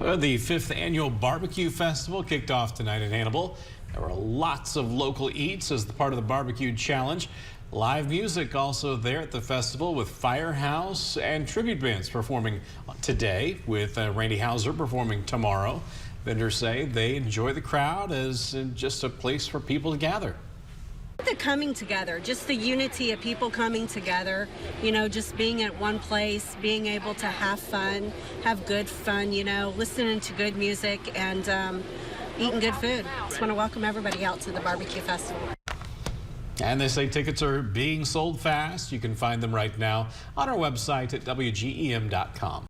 Well, the 5th annual Barbecue Festival kicked off tonight in Hannibal. There were lots of local eats as the part of the barbecue challenge. Live music also there at the festival with Firehouse and tribute bands performing today, with Randy Houser performing tomorrow. Vendors say they enjoy the crowd as just a place for people to gather. The coming together, just the unity of people coming together, just being at one place, being able to have fun, have good fun, listening to good music and eating good food. Just want to welcome everybody out to the barbecue festival. And they say tickets are being sold fast. You can find them right now on our website at WGEM.com.